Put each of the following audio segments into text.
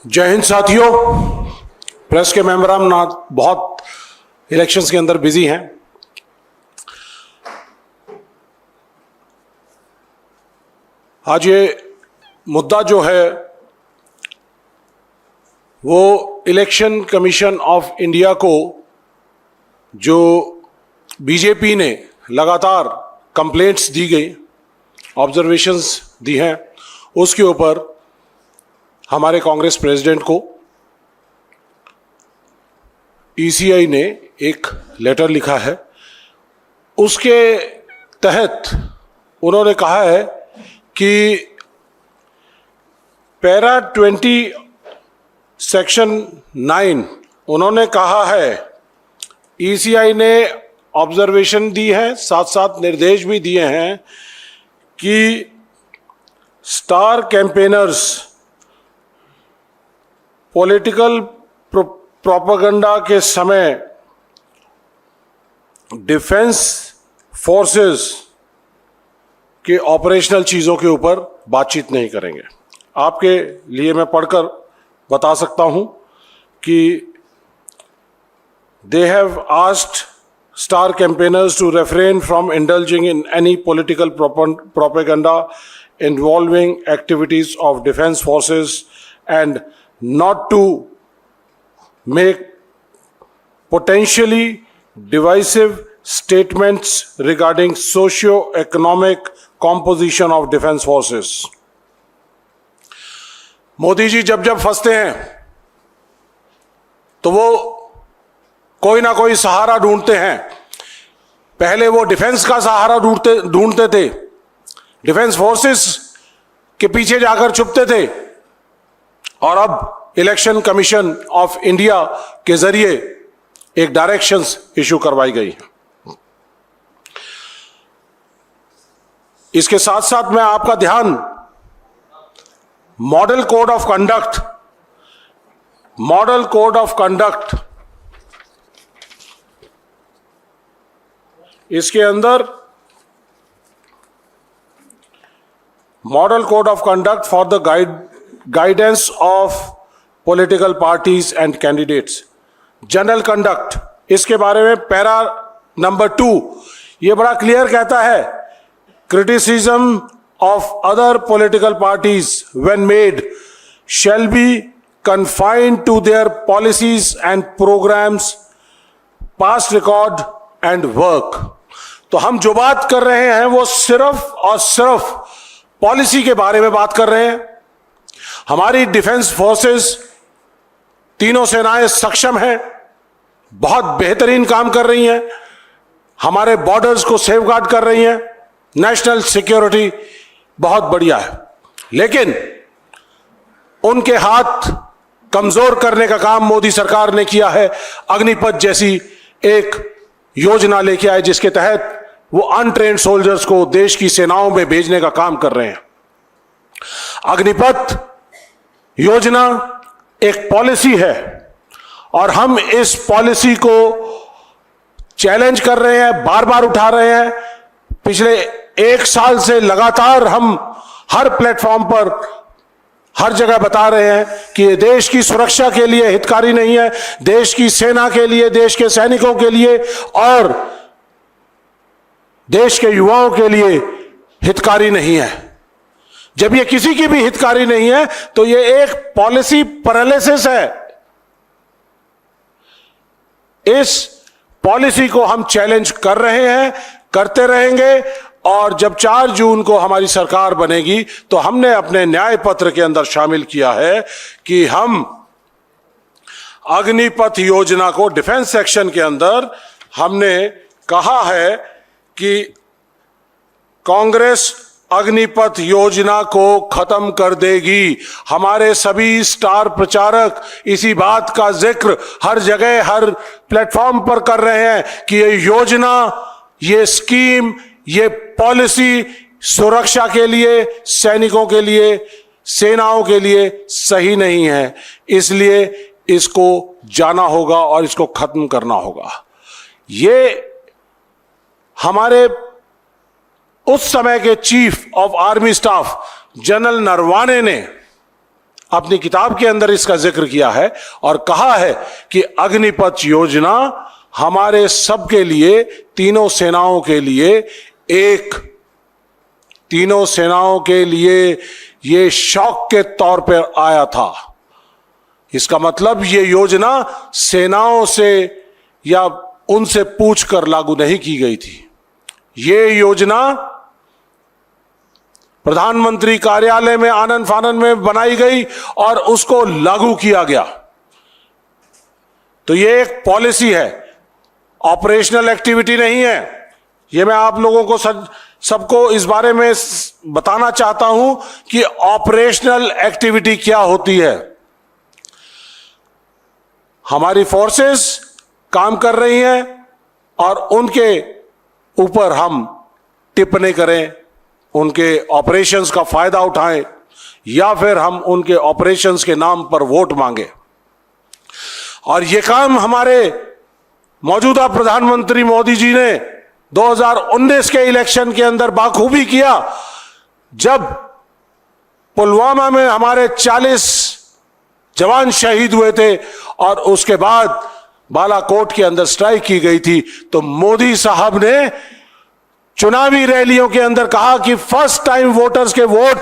जय हिंद साथियों। प्रेस के मेंबरान ना बहुत इलेक्शंस के अंदर बिजी हैं। आज ये मुद्दा जो है वो इलेक्शन कमीशन ऑफ इंडिया को जो बीजेपी ने लगातार कंप्लेंट्स दी गई, ऑब्जर्वेशंस दी हैं, उसके ऊपर हमारे कांग्रेस प्रेसिडेंट को ईसीआई ने एक लेटर लिखा है। उसके तहत उन्होंने कहा है कि पैरा 20 सेक्शन 9 उन्होंने कहा है, ईसीआई ने ऑब्जर्वेशन दी है, साथ साथ निर्देश भी दिए हैं कि स्टार कैंपेनर्स पॉलिटिकल प्रोपेगेंडा के समय डिफेंस फोर्सेस के ऑपरेशनल चीज़ों के ऊपर बातचीत नहीं करेंगे। आपके लिए मैं पढ़कर बता सकता हूं कि they have asked star campaigners to refrain from indulging in any political propaganda involving activities of defense forces and not to make potentially divisive statements regarding socio-economic composition of defense forces। Modi ji जब जब फंसते हैं तो वो कोई ना कोई सहारा ढूंढते हैं। पहले वो डिफेंस का सहारा ढूंढते थे, डिफेंस फोर्सेस के पीछे जाकर छुपते थे, और अब इलेक्शन कमीशन ऑफ इंडिया के जरिए एक डायरेक्शंस इशू करवाई गई है। इसके साथ साथ मैं आपका ध्यान मॉडल कोड ऑफ कंडक्ट इसके अंदर model code of conduct for the guidance of political parties and candidates, general conduct, इसके बारे में पैरा नंबर 2 ये बड़ा क्लियर कहता है, criticism of other political parties when made shall be confined to their policies and programs, past record and work। तो हम जो बात कर रहे हैं वो सिर्फ और सिर्फ पॉलिसी के बारे में बात कर रहे हैं। हमारी डिफेंस फोर्सेस तीनों सेनाएं सक्षम हैं, बहुत बेहतरीन काम कर रही हैं, हमारे बॉर्डर्स को सेफगार्ड कर रही हैं, नेशनल सिक्योरिटी बहुत बढ़िया है, लेकिन उनके हाथ कमजोर करने का काम मोदी सरकार ने किया है। अग्निपथ जैसी एक योजना लेके आए जिसके तहत वो अनट्रेन्ड सोल्जर्स को देश की सेनाओं में भेजने का काम कर रहे हैं। अग्निपथ योजना एक पॉलिसी है और हम इस पॉलिसी को चैलेंज कर रहे हैं, बार बार उठा रहे हैं। पिछले 1 साल से लगातार हम हर प्लेटफॉर्म पर हर जगह बता रहे हैं कि ये देश की सुरक्षा के लिए हितकारी नहीं है, देश की सेना के लिए, देश के सैनिकों के लिए और देश के युवाओं के लिए हितकारी नहीं है। जब ये किसी की भी हितकारी नहीं है तो ये एक पॉलिसी पैरालिसिस है। इस पॉलिसी को हम चैलेंज कर रहे हैं, करते रहेंगे, और जब 4 जून को हमारी सरकार बनेगी तो हमने अपने न्याय पत्र के अंदर शामिल किया है कि हम अग्निपथ योजना को डिफेंस सेक्शन के अंदर हमने कहा है कि कांग्रेस अग्निपथ योजना को खत्म कर देगी। हमारे सभी स्टार प्रचारक इसी बात का जिक्र हर जगह हर प्लेटफॉर्म पर कर रहे हैं कि ये योजना, ये स्कीम, ये पॉलिसी सुरक्षा के लिए, सैनिकों के लिए, सेनाओं के लिए सही नहीं है, इसलिए इसको जाना होगा और इसको खत्म करना होगा। ये हमारे उस समय के chief of army staff general Naravane ने अपनी किताब के अंदर इसका जिक्र किया है और कहा है कि अग्निपथ योजना हमारे सबके लिए, तीनों सेनाओं के लिए ये शौक के तौर पर आया था। इसका मतलब ये योजना सेनाओं से या उनसे पूछकर लागू नहीं की गई थी। ये योजना प्रधानमंत्री कार्यालय में आनन फानन में बनाई गई और उसको लागू किया गया। तो ये एक पॉलिसी है, ऑपरेशनल एक्टिविटी नहीं है। ये मैं आप लोगों को सबको इस बारे में बताना चाहता हूं कि ऑपरेशनल एक्टिविटी क्या होती है। हमारी फोर्सेस काम कर रही हैं और उनके ऊपर हम टिप्पणी करें, उनके ऑपरेशंस का फायदा उठाएं या फिर हम उनके ऑपरेशंस के नाम पर वोट मांगे। और यह काम हमारे मौजूदा प्रधानमंत्री मोदी जी ने 2019 के इलेक्शन के अंदर बाखूबी किया, जब पुलवामा में हमारे 40 जवान शहीद हुए थे और उसके बाद बालाकोट के अंदर स्ट्राइक की गई थी। तो मोदी साहब ने चुनावी रैलियों के अंदर कहा कि फर्स्ट टाइम वोटर्स के वोट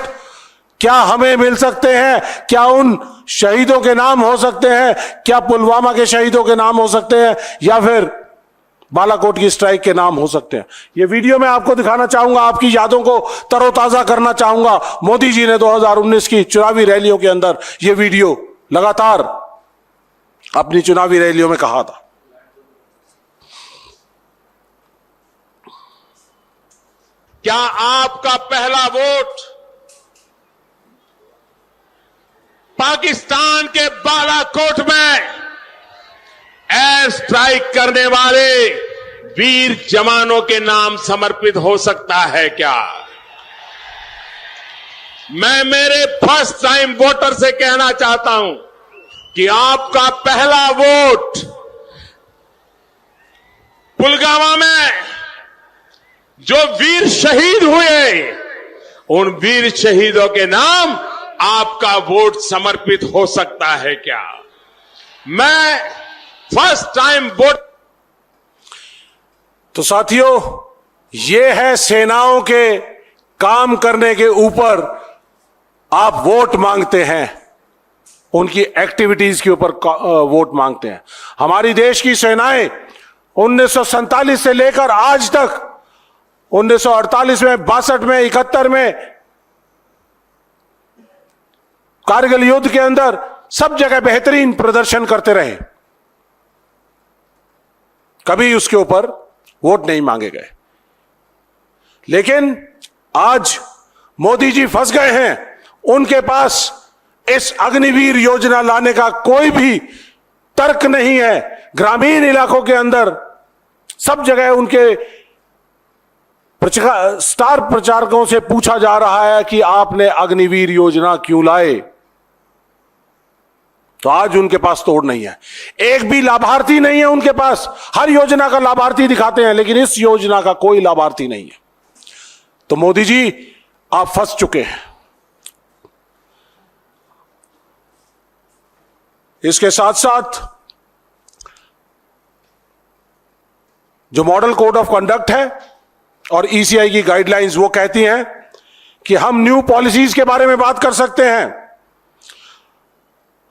क्या हमें मिल सकते हैं, क्या उन शहीदों के नाम हो सकते हैं, क्या पुलवामा के शहीदों के नाम हो सकते हैं या फिर बालाकोट की स्ट्राइक के नाम हो सकते हैं। ये वीडियो मैं आपको दिखाना चाहूंगा, आपकी यादों को तरोताजा करना चाहूंगा। मोदी जी ने 2019 की चुनावी रैलियों के अंदर ये वीडियो लगातार अपनी चुनावी रैलियों में कहा था। क्या आपका पहला वोट पाकिस्तान के बालाकोट में एयर स्ट्राइक करने वाले वीर जवानों के नाम समर्पित हो सकता है क्या? मैं मेरे फर्स्ट टाइम वोटर से कहना चाहता हूं कि आपका पहला वोट पुलवामा में जो वीर शहीद हुए, उन वीर शहीदों के नाम आपका वोट समर्पित हो सकता है क्या? मैं फर्स्ट टाइम वोट। तो साथियों, ये है सेनाओं के काम करने के ऊपर आप वोट मांगते हैं, उनकी एक्टिविटीज के ऊपर वोट मांगते हैं। हमारी देश की सेनाएं 1947 से लेकर आज तक 1948 में, 62 में, 71 में, कारगिल युद्ध के अंदर सब जगह बेहतरीन प्रदर्शन करते रहे, कभी उसके ऊपर वोट नहीं मांगे गए। लेकिन आज मोदी जी फंस गए हैं, उनके पास इस अग्निवीर योजना लाने का कोई भी तर्क नहीं है। ग्रामीण इलाकों के अंदर सब जगह उनके स्टार प्रचारकों से पूछा जा रहा है कि आपने अग्निवीर योजना क्यों लाए? तो आज उनके पास तोड़ नहीं है, एक भी लाभार्थी नहीं है उनके पास। हर योजना का लाभार्थी दिखाते हैं लेकिन इस योजना का कोई लाभार्थी नहीं है। तो मोदी जी आप फंस चुके हैं। इसके साथ साथ जो मॉडल कोड ऑफ कंडक्ट है और ईसीआई की गाइडलाइंस, वो कहती हैं कि हम न्यू पॉलिसीज के बारे में बात कर सकते हैं,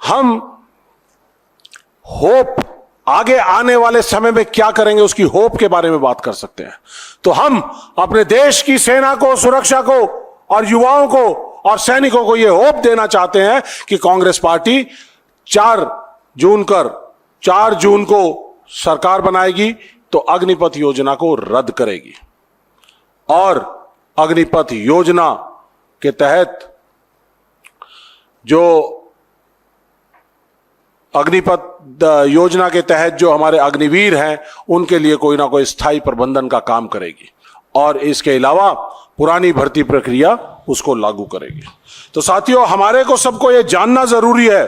हम होप आगे आने वाले समय में क्या करेंगे उसकी होप के बारे में बात कर सकते हैं। तो हम अपने देश की सेना को, सुरक्षा को और युवाओं को और सैनिकों को यह होप देना चाहते हैं कि कांग्रेस पार्टी 4 जून को सरकार बनाएगी तो अग्निपथ योजना को रद्द करेगी और अग्निपथ योजना के तहत जो हमारे अग्निवीर हैं उनके लिए कोई ना कोई स्थायी प्रबंधन का काम करेगी और इसके अलावा पुरानी भर्ती प्रक्रिया उसको लागू करेगी। तो साथियों, हमारे को सबको यह जानना जरूरी है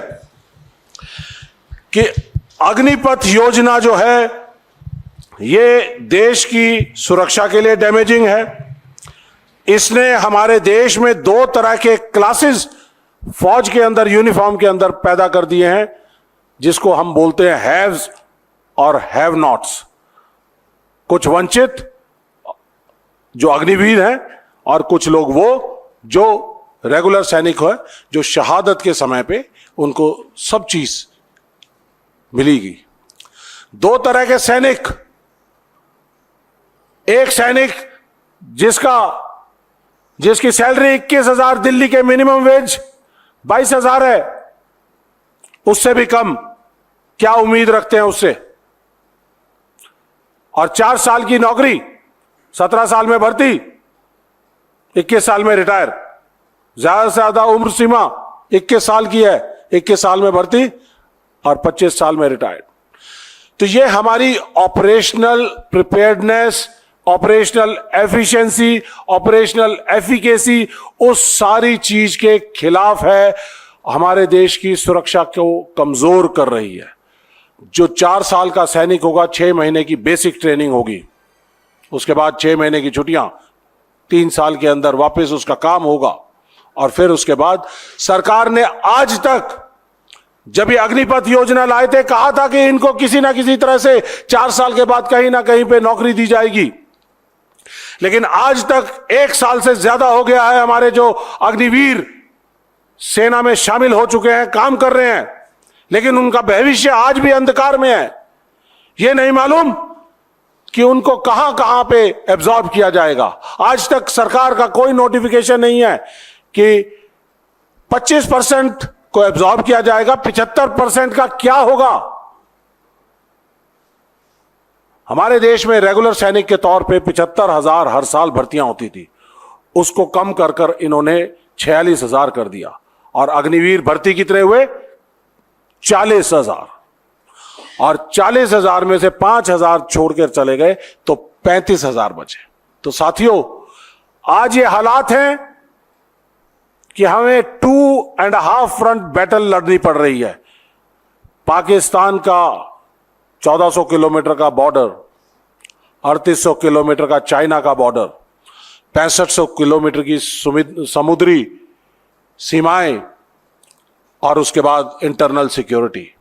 कि अग्निपथ योजना जो है ये देश की सुरक्षा के लिए डैमेजिंग है। इसने हमारे देश में 2 तरह के क्लासेस फौज के अंदर, यूनिफॉर्म के अंदर पैदा कर दिए हैं, जिसको हम बोलते हैं हैव्स और हैव नॉट्स। कुछ वंचित जो अग्निवीर हैं और कुछ लोग वो जो रेगुलर सैनिक है, जो शहादत के समय पे उनको सब चीज मिलेगी। दो तरह के सैनिक, एक सैनिक जिसकी सैलरी 21,000 दिल्ली के मिनिमम वेज 22,000 है, उससे भी कम क्या उम्मीद रखते हैं उससे? और 4 साल की नौकरी, 17 साल में भर्ती, 21 साल में रिटायर। ज्यादा से ज्यादा उम्र सीमा 21 साल की है, 21 साल में भर्ती और 25 साल में रिटायर्ड। तो ये हमारी operational preparedness, operational efficiency, operational efficacy, उस सारी चीज के खिलाफ है, हमारे देश की सुरक्षा को कमजोर कर रही है। जो 4 साल का सैनिक होगा, 6 महीने की बेसिक ट्रेनिंग होगी, उसके बाद 6 महीने की छुट्टियां, 3 साल के अंदर वापस उसका काम होगा। और फिर उसके बाद सरकार ने आज तक, जब ये अग्निपथ योजना लाए थे, कहा था कि इनको किसी ना किसी तरह से 4 साल के बाद कहीं ना कहीं पे नौकरी दी जाएगी। लेकिन आज तक 1 साल से ज्यादा हो गया है, हमारे जो अग्निवीर सेना में शामिल हो चुके हैं, काम कर रहे हैं, लेकिन उनका भविष्य आज भी अंधकार में है। यह नहीं मालूम कि उनको कहां कहां पे एब्जॉर्ब किया जाएगा। आज तक सरकार का कोई नोटिफिकेशन नहीं है कि 25% को एब्जॉर्ब किया जाएगा, 75% का क्या होगा? हमारे देश में रेगुलर सैनिक के तौर पे 75,000 हर साल भर्तियां होती थी, उसको कम कर कर इन्होंने 46,000 कर दिया। और अग्निवीर भर्ती कितने हुए? 40,000। और 40,000 में से 5,000 छोड़कर चले गए तो 35,000 बचे। तो साथियों, आज ये हालात हैं कि हमें 2.5 फ्रंट बैटल लड़नी पड़ रही है। पाकिस्तान का 1400 किलोमीटर का बॉर्डर, 3800 किलोमीटर का चाइना का बॉर्डर, 6500 किलोमीटर की समुद्री सीमाएं, और उसके बाद इंटरनल सिक्योरिटी।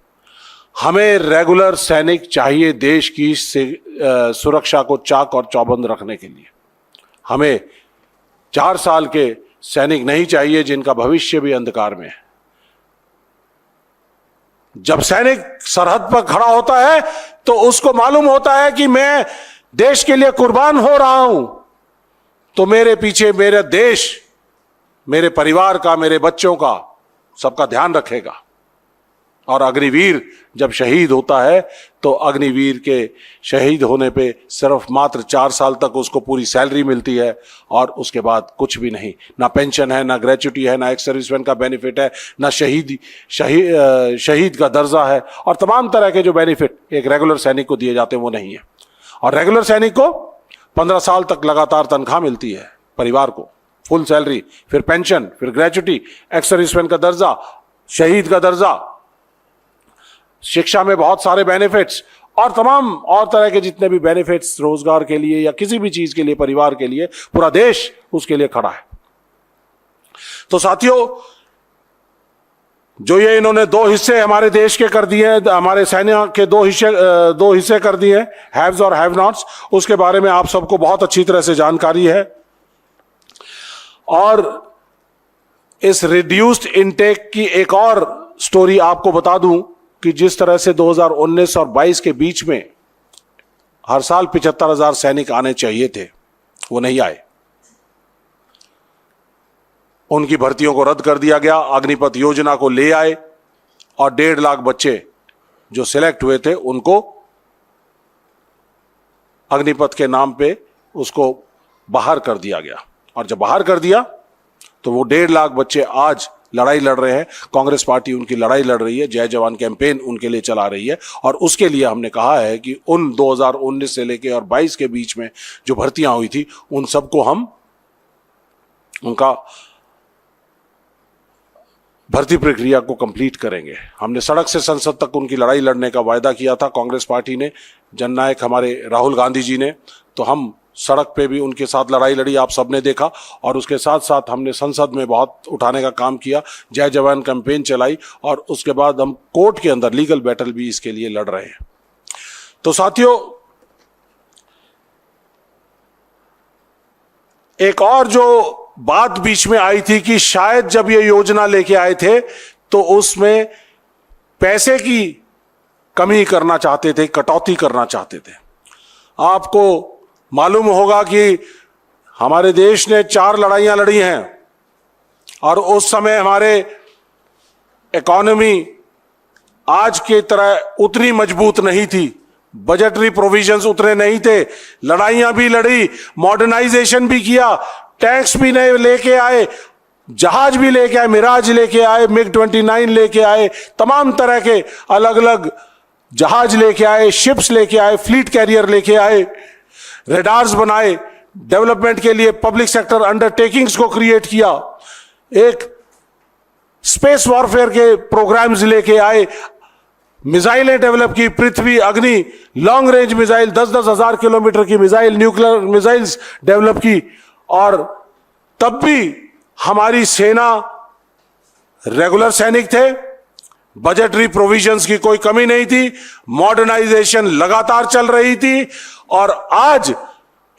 हमें रेगुलर सैनिक चाहिए देश की सुरक्षा को चाक और चौबंद रखने के लिए। हमें 4 साल के सैनिक नहीं चाहिए जिनका भविष्य भी अंधकार में है। जब सैनिक सरहद पर खड़ा होता है तो उसको मालूम होता है कि मैं देश के लिए कुर्बान हो रहा हूं, तो मेरे पीछे मेरा देश, मेरे परिवार का, मेरे बच्चों का, सबका ध्यान रखेगा। और अग्निवीर जब शहीद होता है तो अग्निवीर के शहीद होने पे सिर्फ मात्र 4 साल तक उसको पूरी सैलरी मिलती है, और उसके बाद कुछ भी नहीं। ना पेंशन है, ना ग्रेच्युटी है, ना एक्स सर्विसमैन का बेनिफिट है, ना शहीद का दर्जा है, और तमाम तरह के जो बेनिफिट एक रेगुलर सैनिक को दिए जाते हैं वो नहीं है। और रेगुलर सैनिक को 15 साल तक लगातार तनख्वाह मिलती है, परिवार को फुल सैलरी, फिर पेंशन, फिर ग्रेच्युटी, एक्स सर्विसमैन का दर्जा, शहीद का दर्जा, शिक्षा में बहुत सारे बेनिफिट्स, और तमाम और तरह के जितने भी बेनिफिट्स रोजगार के लिए या किसी भी चीज के लिए, परिवार के लिए, पूरा देश उसके लिए खड़ा है। तो साथियों, जो ये इन्होंने 2 हिस्से हमारे देश के कर दिए हैं, हमारे सैन्य के 2 हिस्से कर दिए हैं, हैव्स और हैव नॉट्स, उसके बारे में आप सबको बहुत अच्छी तरह से जानकारी है। और इस रिड्यूस्ड इनटेक की एक और स्टोरी आपको बता दूं कि जिस तरह से 2019 और 22 के बीच में हर साल 75,000 सैनिक आने चाहिए थे, वो नहीं आए। उनकी भर्तियों को रद्द कर दिया गया, अग्निपथ योजना को ले आए, और 1.5 लाख बच्चे जो सिलेक्ट हुए थे उनको अग्निपथ के नाम पे उसको बाहर कर दिया गया। और जब बाहर कर दिया तो वो 1.5 लाख बच्चे आज लड़ाई लड़ रहे हैं। कांग्रेस पार्टी उनकी लड़ाई लड़ रही है, जय जवान कैंपेन उनके लिए चला रही है। और उसके लिए हमने कहा है कि उन 2019 से लेके और 22 के बीच में जो भर्तियां हुई थी, उन सबको हम उनका भर्ती प्रक्रिया को कंप्लीट करेंगे। हमने सड़क से संसद तक उनकी लड़ाई लड़ने का वायदा किया था कांग्रेस पार्टी ने, जननायक हमारे राहुल गांधी जी ने। तो हम सड़क पे भी उनके साथ लड़ाई लड़ी, आप सबने देखा। और उसके साथ साथ हमने संसद में बहुत उठाने का काम किया, जय जवान कैंपेन चलाई, और उसके बाद हम कोर्ट के अंदर लीगल बैटल भी इसके लिए लड़ रहे हैं। तो साथियों, एक और जो बात बीच में आई थी कि शायद जब ये योजना लेके आए थे तो उसमें पैसे की कमी करना चाहते थे, कटौती करना चाहते थे। आपको मालूम होगा कि हमारे देश ने 4 लड़ाइयां लड़ी हैं और उस समय हमारे इकोनॉमी आज की तरह उतनी मजबूत नहीं थी, बजटरी प्रोविजंस उतने नहीं थे। लड़ाइयां भी लड़ी, मॉडर्नाइजेशन भी किया, टैंक्स भी नए लेके आए, जहाज भी लेके आए, मिराज लेके आए, MiG-29 लेके आए, तमाम तरह के अलग अलग जहाज लेके आए, शिप्स लेके आए, फ्लीट कैरियर लेके आए, रेडार्स बनाए, डेवलपमेंट के लिए पब्लिक सेक्टर अंडरटेकिंग्स को क्रिएट किया, एक स्पेस वॉरफेयर के प्रोग्राम्स लेके आए, मिसाइलें डेवलप की, पृथ्वी अग्नि लॉन्ग रेंज मिसाइल 10-10 हजार किलोमीटर की मिसाइल, न्यूक्लियर मिसाइल्स डेवलप की। और तब भी हमारी सेना रेगुलर सैनिक थे, बजटरी प्रोविजंस की कोई कमी नहीं थी, मॉडर्नाइजेशन लगातार चल रही थी। और आज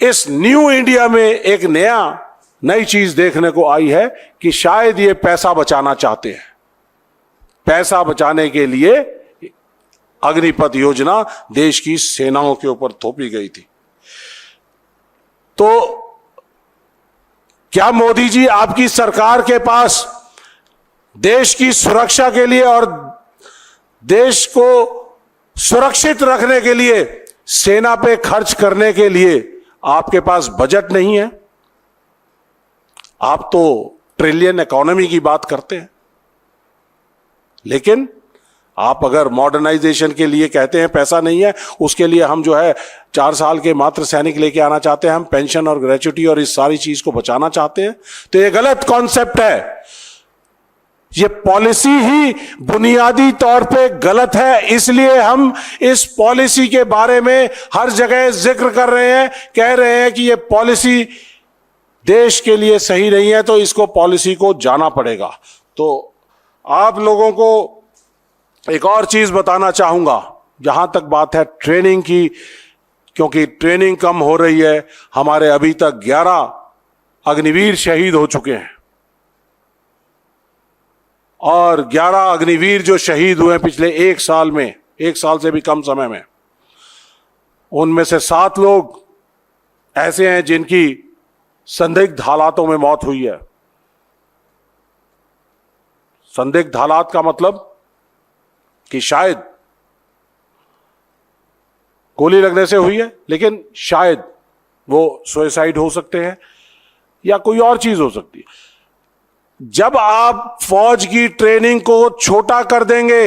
इस न्यू इंडिया में एक नई चीज देखने को आई है कि शायद ये पैसा बचाना चाहते हैं। पैसा बचाने के लिए अग्निपथ योजना देश की सेनाओं के ऊपर थोपी गई थी। तो क्या मोदी जी, आपकी सरकार के पास देश की सुरक्षा के लिए और देश को सुरक्षित रखने के लिए, सेना पे खर्च करने के लिए आपके पास बजट नहीं है? आप तो ट्रिलियन इकोनॉमी की बात करते हैं, लेकिन आप अगर मॉडर्नाइजेशन के लिए कहते हैं पैसा नहीं है, उसके लिए हम जो है 4 साल के मात्र सैनिक लेके आना चाहते हैं, हम पेंशन और ग्रेच्युटी और इस सारी चीज को बचाना चाहते हैं, तो ये गलत कॉन्सेप्ट है। ये पॉलिसी ही बुनियादी तौर पे गलत है, इसलिए हम इस पॉलिसी के बारे में हर जगह जिक्र कर रहे हैं, कह रहे हैं कि ये पॉलिसी देश के लिए सही नहीं है, तो इसको पॉलिसी को जाना पड़ेगा। तो आप लोगों को एक और चीज बताना चाहूंगा, जहां तक बात है ट्रेनिंग की, क्योंकि ट्रेनिंग कम हो रही है। हमारे अभी तक 11 अग्निवीर शहीद हो चुके हैं, और 11 अग्निवीर जो शहीद हुए पिछले 1 साल में, 1 साल से भी कम समय में, उनमें से 7 लोग ऐसे हैं जिनकी संदिग्ध हालातों में मौत हुई है। संदिग्ध हालात का मतलब कि शायद गोली लगने से हुई है, लेकिन शायद वो सुसाइड हो सकते हैं या कोई और चीज हो सकती है। जब आप फौज की ट्रेनिंग को छोटा कर देंगे,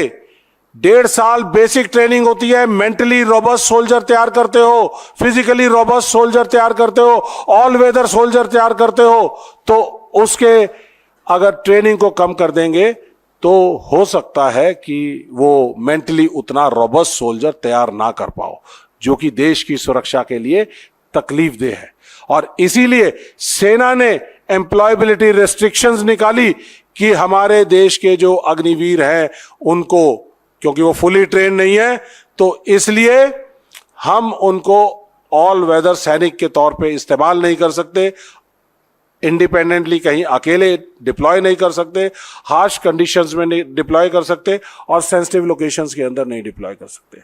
1.5 साल बेसिक ट्रेनिंग होती है, मेंटली रोबस्ट सोल्जर तैयार करते हो, फिजिकली रोबस्ट सोल्जर तैयार करते हो, ऑल वेदर सोल्जर तैयार करते हो, तो उसके अगर ट्रेनिंग को कम कर देंगे तो हो सकता है कि वो मेंटली उतना रोबस्ट सोल्जर तैयार ना कर पाओ, जो कि देश की सुरक्षा के लिए तकलीफदेह है। और इसीलिए सेना ने एम्प्लॉयबिलिटी रेस्ट्रिक्शंस निकाली कि हमारे देश के जो अग्निवीर हैं उनको, क्योंकि वो फुली ट्रेन नहीं है, तो इसलिए हम उनको ऑल वेदर सैनिक के तौर पे इस्तेमाल नहीं कर सकते, इंडिपेंडेंटली कहीं अकेले डिप्लॉय नहीं कर सकते, हार्श कंडीशंस में नहीं डिप्लॉय कर सकते, और सेंसिटिव लोकेशंस के अंदर नहीं डिप्लॉय कर सकते।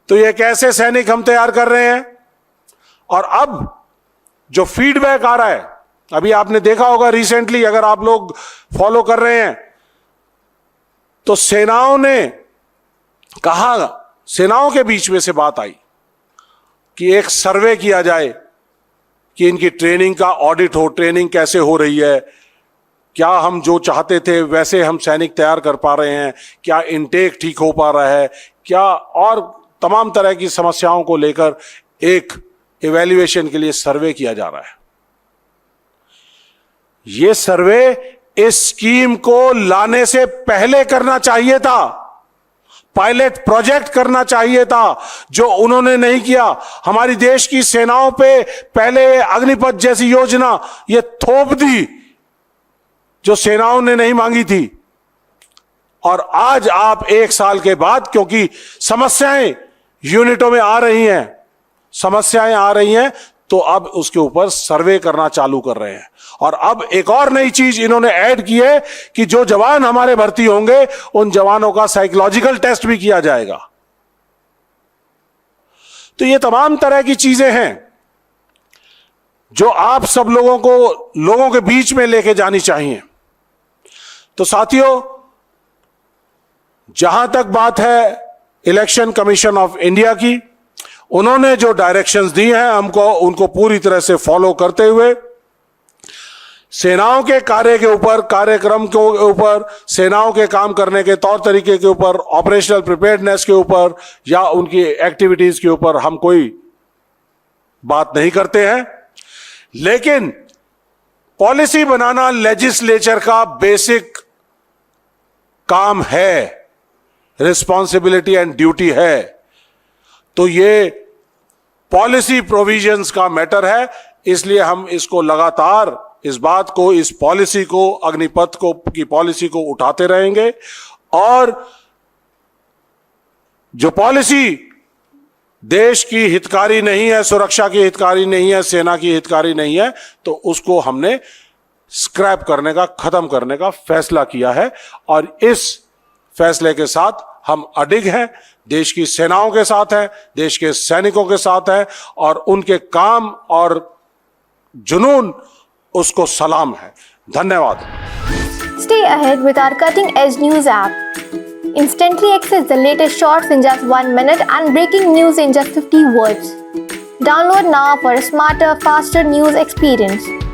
तो ये कैसे सैनिक हम तैयार कर रहे हैं? और अब जो फीडबैक आ रहा है, अभी आपने देखा होगा रिसेंटली, अगर आप लोग फॉलो कर रहे हैं, तो सेनाओं ने कहा, सेनाओं के बीच में से बात आई कि एक सर्वे किया जाए कि इनकी ट्रेनिंग का ऑडिट हो, ट्रेनिंग कैसे हो रही है, क्या हम जो चाहते थे वैसे हम सैनिक तैयार कर पा रहे हैं, क्या इनटेक ठीक हो पा रहा है, क्या, और तमाम तरह की समस्याओं को लेकर एक इवैल्यूएशन के लिए सर्वे किया जा रहा है। यह सर्वे इस स्कीम को लाने से पहले करना चाहिए था, पायलट प्रोजेक्ट करना चाहिए था, जो उन्होंने नहीं किया। हमारी देश की सेनाओं पे पहले अग्निपथ जैसी योजना ये थोप दी जो सेनाओं ने नहीं मांगी थी। और आज आप 1 साल के बाद, क्योंकि समस्याएं यूनिटों में आ रही हैं, तो अब उसके ऊपर सर्वे करना चालू कर रहे हैं। और अब एक और नई चीज इन्होंने ऐड की है कि जो जवान हमारे भर्ती होंगे उन जवानों का साइकोलॉजिकल टेस्ट भी किया जाएगा। तो ये तमाम तरह की चीजें हैं जो आप सब लोगों के बीच में लेके जानी चाहिए। तो साथियों, जहां तक बात है इलेक्शन कमीशन ऑफ इंडिया की, उन्होंने जो डायरेक्शंस दी हैं हमको, उनको पूरी तरह से फॉलो करते हुए सेनाओं के कार्य के ऊपर, कार्यक्रम के ऊपर, सेनाओं के काम करने के तौर तरीके के ऊपर, ऑपरेशनल प्रिपेयर्डनेस के ऊपर या उनकी एक्टिविटीज के ऊपर हम कोई बात नहीं करते हैं। लेकिन पॉलिसी बनाना लेजिस्लेचर का बेसिक काम है, रिस्पॉन्सिबिलिटी एंड ड्यूटी है। तो ये पॉलिसी प्रोविजंस का मैटर है, इसलिए हम इसको लगातार, इस बात को, इस पॉलिसी को, अग्निपथ की पॉलिसी को उठाते रहेंगे। और जो पॉलिसी देश की हितकारी नहीं है, सुरक्षा की हितकारी नहीं है, सेना की हितकारी नहीं है, तो उसको हमने स्क्रैप करने का, खत्म करने का फैसला किया है। और इस फैसले के साथ हम अडिग हैं, देश की सेनाओं के साथ हैं, देश के सैनिकों के साथ हैं, और उनके काम और जुनून उसको सलाम है। धन्यवाद। Stay ahead with our cutting edge news app. Instantly access the latest shorts in just 1 minute and breaking news in just 50 words. Download now for a smarter, faster news experience.